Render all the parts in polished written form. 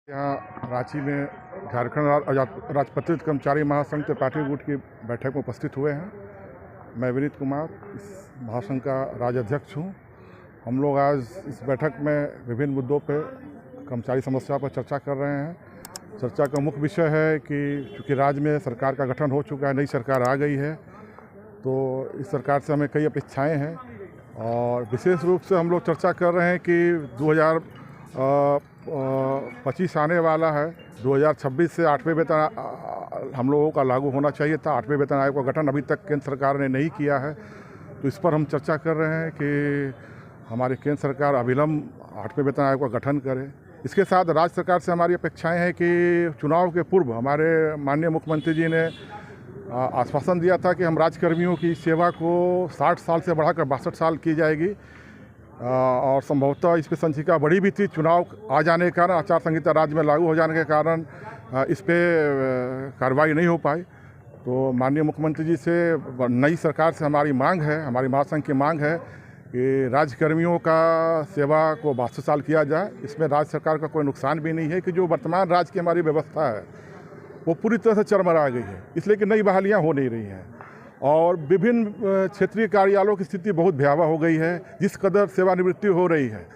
यहाँ रांची में झारखंड राजपत्रित कर्मचारी महासंघ त्रिपाठी गुट की बैठक में उपस्थित हुए हैं। मैं विनीत कुमार इस महासंघ का राज्याध्यक्ष हूँ। हम लोग आज इस बैठक में विभिन्न मुद्दों पर कर्मचारी समस्या पर चर्चा कर रहे हैं। चर्चा का मुख्य विषय है कि चूँकि राज्य में सरकार का गठन हो चुका है, नई सरकार आ गई है, तो इस सरकार से हमें कई अपेक्षाएँ हैं और विशेष रूप से हम लोग चर्चा कर रहे हैं कि 2025 आने वाला है। 2026 से 8वें वेतन हम लोगों का लागू होना चाहिए था। 8वें वेतन आयोग का गठन अभी तक केंद्र सरकार ने नहीं किया है, तो इस पर हम चर्चा कर रहे हैं कि हमारी केंद्र सरकार अविलंब 8वें वेतन आयोग का गठन करे। इसके साथ राज्य सरकार से हमारी अपेक्षाएं हैं कि चुनाव के पूर्व हमारे माननीय मुख्यमंत्री जी ने आश्वासन दिया था कि हम राज्यकर्मियों की सेवा को 60 साल से बढ़ाकर 62 साल की जाएगी और संभवतः इस पर संचिका बढ़ी भी थी। चुनाव आ जाने के कारण, आचार संहिता राज्य में लागू हो जाने के कारण इस पर कार्रवाई नहीं हो पाई। तो माननीय मुख्यमंत्री जी से नई सरकार से हमारी मांग है, हमारी महासंघ की मांग है कि राज्यकर्मियों का सेवा को 62 साल किया जाए। इसमें राज्य सरकार का कोई नुकसान भी नहीं है कि जो वर्तमान राज्य की हमारी व्यवस्था है वो पूरी तरह से चरमरा गई है, इसलिए कि नई बहालियाँ हो नहीं रही हैं और विभिन्न क्षेत्रीय कार्यालयों की स्थिति बहुत भयावह हो गई है। जिस कदर सेवानिवृत्ति हो रही है,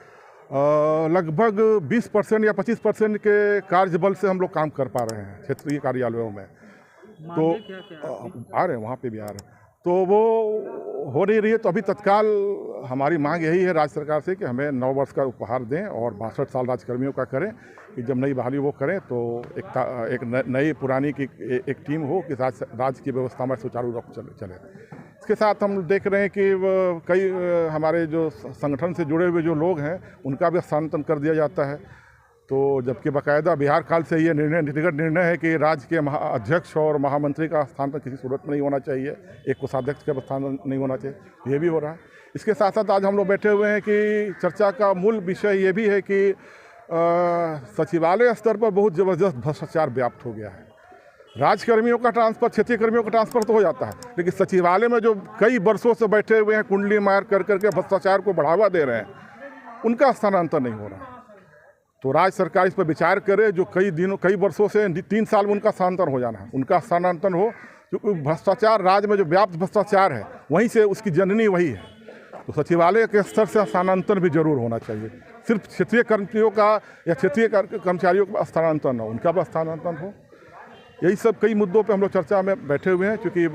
लगभग 20% या 25% के कार्यबल से हम लोग काम कर पा रहे हैं क्षेत्रीय कार्यालयों में। तो आ रहे हैं, वहाँ पे भी आ रहे हैं, तो वो हो नहीं रही है। तो अभी तत्काल हमारी मांग यही है राज्य सरकार से कि हमें 9 वर्ष का उपहार दें और 62 साल राज्यकर्मियों का करें कि जब नई बहाली वो करें तो एक नई पुरानी की एक टीम हो कि राज्य की व्यवस्था में सुचारू रूप से चले। इसके साथ हम देख रहे हैं कि कई हमारे जो संगठन से जुड़े हुए जो लोग हैं उनका भी स्थानांतरण कर दिया जाता है। तो जबकि बाकायदा बिहार काल से ये नीतिगत निर्णय है कि राज्य के अध्यक्ष और महामंत्री का स्थानांतरण किसी सूरत में नहीं होना चाहिए, एक कोषाध्यक्ष का स्थानांतरण नहीं होना चाहिए, ये भी हो रहा है। इसके साथ साथ आज हम लोग बैठे हुए हैं कि चर्चा का मूल विषय ये भी है कि सचिवालय स्तर पर बहुत ज़बरदस्त भ्रष्टाचार व्याप्त हो गया है। राज्यकर्मियों का ट्रांसफ़र, क्षेत्रीय कर्मियों का ट्रांसफ़र तो हो जाता है, लेकिन सचिवालय में जो कई वर्षों से बैठे हुए हैं, कुंडली मार कर करके भ्रष्टाचार को बढ़ावा दे रहे हैं, उनका स्थानांतरण नहीं हो रहा है। तो राज्य सरकार इस पर विचार करे। जो कई वर्षों से 3 साल में उनका स्थानांतरण हो जाना है, उनका स्थानांतरण हो। क्योंकि भ्रष्टाचार राज्य में जो व्याप्त भ्रष्टाचार है वहीं से उसकी जननी वही है। तो सचिवालय के स्तर से स्थानांतरण भी जरूर होना चाहिए। सिर्फ क्षेत्रीय कर्मियों का या क्षेत्रीय कर्मचारियों का स्थानांतरण हो, उनका भी स्थानांतरण हो। यही सब कई मुद्दों पे हम लोग चर्चा में बैठे हुए हैं, क्योंकि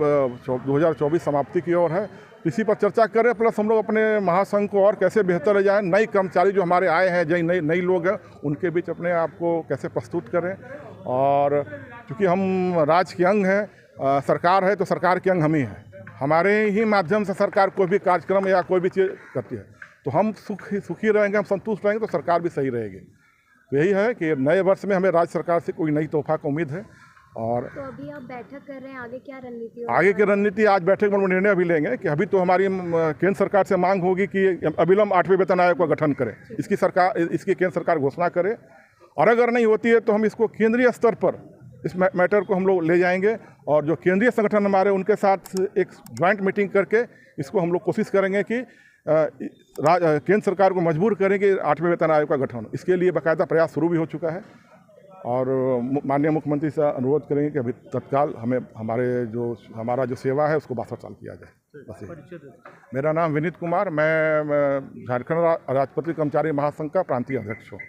2024 समाप्ति की ओर है। इसी पर चर्चा करें, प्लस हम लोग अपने महासंघ को और कैसे बेहतर ले जाएं। नए कर्मचारी जो हमारे आए हैं, जो नई लोग हैं, उनके बीच अपने आप को कैसे प्रस्तुत करें। और चूँकि हम राज्य के अंग हैं, सरकार है तो सरकार के अंग हम ही हैं। हमारे ही माध्यम से सरकार कोई भी कार्यक्रम या कोई भी चीज़ करती है, तो हम सुखी रहेंगे, हम संतुष्ट रहेंगे तो सरकार भी सही रहेगी। तो यही है कि नए वर्ष में हमें राज्य सरकार से कोई नई तोहफा की उम्मीद है। और तो अभी आप बैठक कर रहे हैं, आगे क्या रणनीति होगी? आगे की रणनीति आज बैठक में निर्णय अभी लेंगे कि अभी तो हमारी केंद्र सरकार से मांग होगी कि अविलंब 8वें वेतन आयोग का गठन करे। इसकी केंद्र सरकार घोषणा करे, और अगर नहीं होती है तो हम इसको केंद्रीय स्तर पर इस मैटर को हम लोग ले जाएंगे और जो केंद्रीय संगठन हमारे उनके साथ एक ज्वाइंट मीटिंग करके इसको हम लोग कोशिश करेंगे कि केंद्र सरकार को मजबूर करें कि 8वें वेतन आयोग का गठन हो। इसके लिए बाकायदा प्रयास शुरू भी हो चुका है और माननीय मुख्यमंत्री से अनुरोध करेंगे कि अभी तत्काल हमें हमारा जो सेवा है उसको 62 साल किया जाए। बस मेरा नाम विनीत कुमार, मैं झारखंड राजपत्रित कर्मचारी महासंघ का प्रांतीय अध्यक्ष हूँ।